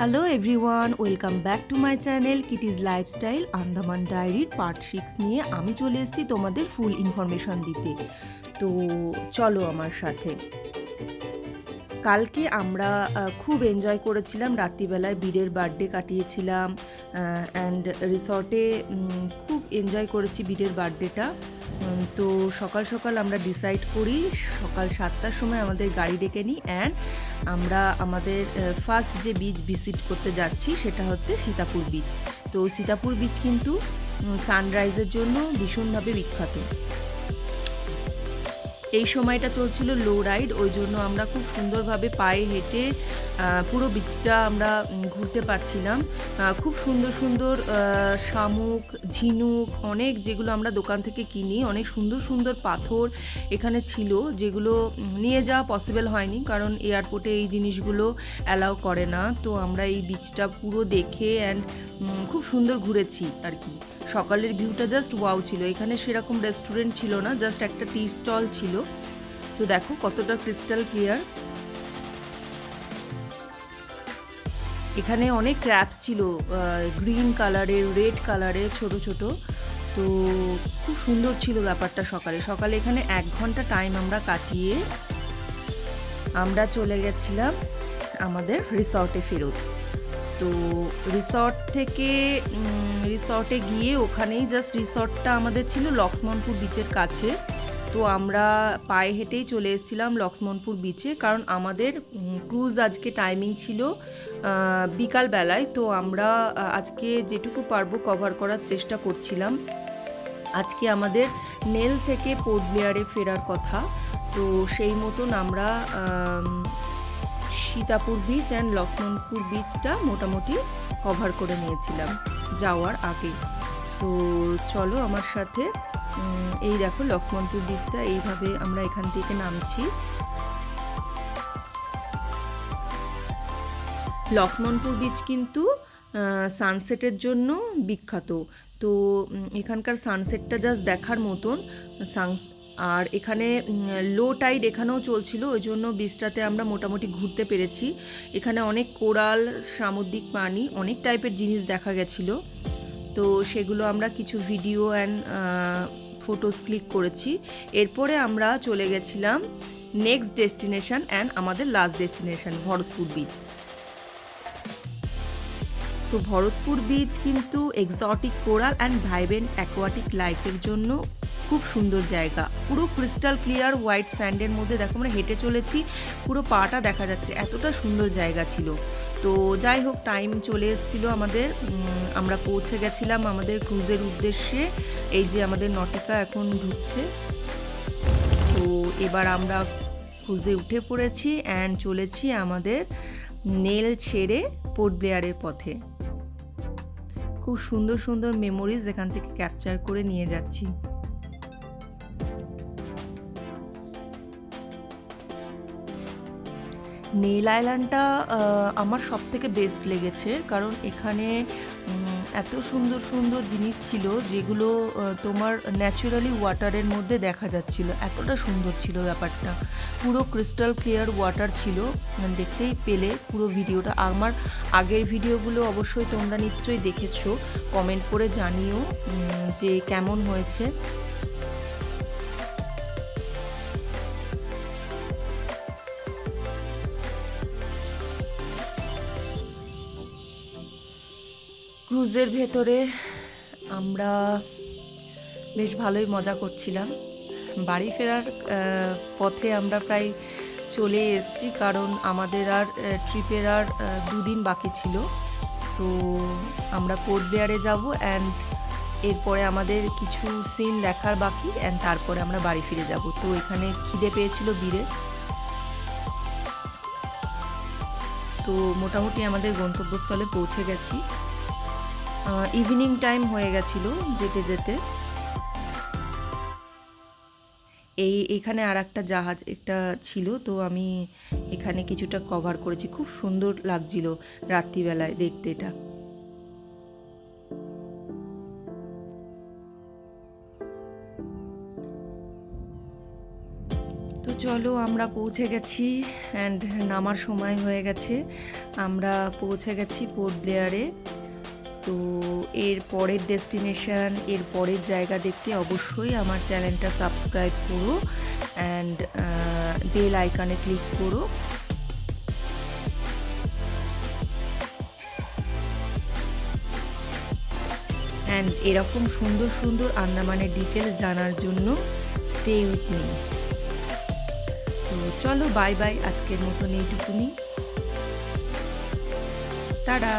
Hello everyone, welcome back to my channel Kitty's lifestyle Andaman ডায়েরির part 6 নিয়ে আমি চলে এসেছি তোমাদের ফুল ইনফরমেশন দিতে। তো চলো আমার সাথে। কালকে আমরা খুব এনজয় করেছিলাম, রাত্রিবেলায় বীরের বার্থডে কাটিয়েছিলাম অ্যান্ড রিসর্টে খুব এনজয় করেছি বীরের বার্থডেটা। তো সকাল সকাল আমরা ডিসাইড করি সকাল 7টার সময় আমাদের গাড়ি ডেকে নিই অ্যান্ড আমরা আমাদের ফার্স্ট যে বিচ ভিজিট করতে যাচ্ছি সেটা হচ্ছে সীতাপুর বিচ। তো সীতাপুর বিচ কিন্তু সানরাইজের জন্য ভীষণভাবে বিখ্যাত। এই সময়টা চলছিল লো রাইড, ওই জন্য আমরা খুব সুন্দরভাবে পায়ে হেঁটে পুরো বিচটা আমরা ঘুরতে পারছিলাম। খুব সুন্দর সুন্দর শামুক, ঝিনুক, অনেক যেগুলো আমরা দোকান থেকে কিনি, অনেক সুন্দর সুন্দর পাথর এখানে ছিল, যেগুলো নিয়ে যাওয়া পসিবল হয়নি কারণ এয়ারপোর্টে এই জিনিসগুলো অ্যালাউ করে না। তো আমরা এই বিচটা পুরো দেখে অ্যান্ড খুব সুন্দর ঘুরেছি আর কি। সকালের ভিউটা জাস্ট ওয়াও ছিল। এখানে সেরকম রেস্টুরেন্ট ছিল না, জাস্ট একটা টি স্টল ছিল। তো দেখো কতটা ক্রিস্টাল ক্লিয়ার। এখানে অনেক ক্র্যাবস ছিল, গ্রিন কালারের, রেড কালারের, ছোট ছোট। তো খুব সুন্দর ছিল ব্যাপারটা। সকালে সকালে এখানে 1 ঘন্টা টাইম আমরা কাটিয়ে আমরা চলে গেছিলাম আমাদের রিসর্টে ফেরত। তো রিসর্টে গিয়ে ওখানেই জাস্ট রিসর্টটা আমাদের ছিল লক্ষ্মণপুর বিচের কাছে। তো আমরা পায়ে হেঁটেই চলে এসেছিলাম লক্ষ্মণপুর বিচে, কারণ আমাদের ক্রুজ আজকে টাইমিং ছিল বিকালবেলায়। তো আমরা আজকে যেটুকু পারবো কভার করার চেষ্টা করছিলাম। আজকে আমাদের নেল থেকে পোর্ট ব্লেয়ারে ফেরার কথা। তো সেই মতন আমরা সীতাপুর বিচ অ্যান্ড লক্ষ্মণপুর বিচটা মোটামুটি কভার করে নিয়েছিলাম যাওয়ার আগে। তো চলো আমার সাথে। এই দেখো লক্ষ্মণপুর বিচটা, এইভাবে আমরা এখান থেকে নামছি। লক্ষ্মণপুর বিচ কিন্তু সানসেটের জন্য বিখ্যাত। তো এখানকার সানসেটটা জাস্ট দেখার মতন। আর এখানে লো টাইড এখানেও চলছিল, ওই জন্য বিচটাতে আমরা মোটামুটি ঘুরতে পেরেছি। এখানে অনেক কোরাল, সামুদ্রিক প্রাণী, অনেক টাইপের জিনিস দেখা গেছিলো। তো সেগুলো আমরা কিছু ভিডিও অ্যান্ড ফটোস ক্লিক করেছি। এরপরে আমরা চলে গেছিলাম নেক্সট ডেস্টিনেশন অ্যান্ড আমাদের লাস্ট ডেস্টিনেশন ভরতপুর বিচ। তো ভরতপুর বিচ কিন্তু exotic coral and vibrant aquatic লাইফের জন্য খুব সুন্দর জায়গা। পুরো ক্রিস্টাল ক্লিয়ার হোয়াইট স্যান্ডের মধ্যে দেখো আমরা হেঁটে চলেছি, পুরো পাটা দেখা যাচ্ছে, এতটা সুন্দর জায়গা ছিল। তো যাই হোক, টাইম চলে এসেছিলো আমাদের। আমরা পৌঁছে গেছিলাম আমাদের ক্রুজের উদ্দেশ্যে। এই যে আমাদের নটিকা এখন ঢুকছে। তো এবার আমরা ক্রুজে উঠে পড়েছি অ্যান্ড চলেছি আমাদের নেল ছেড়ে পোর্ট ব্লেয়ারের পথে। খুব সুন্দর সুন্দর মেমোরিজ এখান থেকে ক্যাপচার করে নিয়ে যাচ্ছি। নেল আইল্যান্ডটা আমার সব থেকে বেস্ট লেগেছে, কারণ এখানে এত সুন্দর সুন্দর জিনিস ছিল যেগুলো তোমার ন্যাচারালি ওয়াটারের মধ্যে দেখা যাচ্ছিল, এতটা সুন্দর ছিল ব্যাপারটা। পুরো ক্রিস্টাল ক্লিয়ার ওয়াটার ছিল, দেখতেই পেলে পুরো ভিডিওটা। আমার আগের ভিডিওগুলো অবশ্যই তোমরা নিশ্চয়ই দেখেছো, কমেন্ট করে জানিও যে কেমন হয়েছে। ক্রুজের ভেতরে আমরা বেশ ভালোই মজা করছিলাম। বাড়ি ফেরার পথে আমরা প্রায় চলে এসেছি, কারণ আমাদের আর ট্রিপের আর 2 দিন বাকি ছিল। তো আমরা পোর্ট ব্লেয়ারে যাব অ্যান্ড এরপরে আমাদের কিছু সিন দেখার বাকি অ্যান্ড তারপরে আমরা বাড়ি ফিরে যাব। তো এখানে খিদে পেয়েছিল বীরে। তো মোটামুটি আমাদের গন্তব্যস্থলে পৌঁছে গেছি। ইভিনিং টাইম হয়ে গেছিলো যেতে যেতে। এখানে আর একটা জাহাজ একটা ছিল, তো আমি এখানে কিছুটা কভার করেছি। খুব সুন্দর লাগছিল রাত্রিবেলায় দেখতে এটা। তো চলো আমরা পৌঁছে গেছি অ্যান্ড নামার সময় হয়ে গেছে। আমরা পৌঁছে গেছি পোর্ট ব্লেয়ারে। তো এর পরের ডেস্টিনেশন, এর পরের জায়গা দেখতে অবশ্যই আমার চ্যানেলটা সাবস্ক্রাইব করো অ্যান্ড বেল আইকনে ক্লিক করো। অ্যান্ড এরকম সুন্দর সুন্দর আন্দামানের ডিটেলস জানার জন্য স্টে উইথ মি। তো চলো বাই বাই, আজকের মতন এইটুকুনি, টাটা।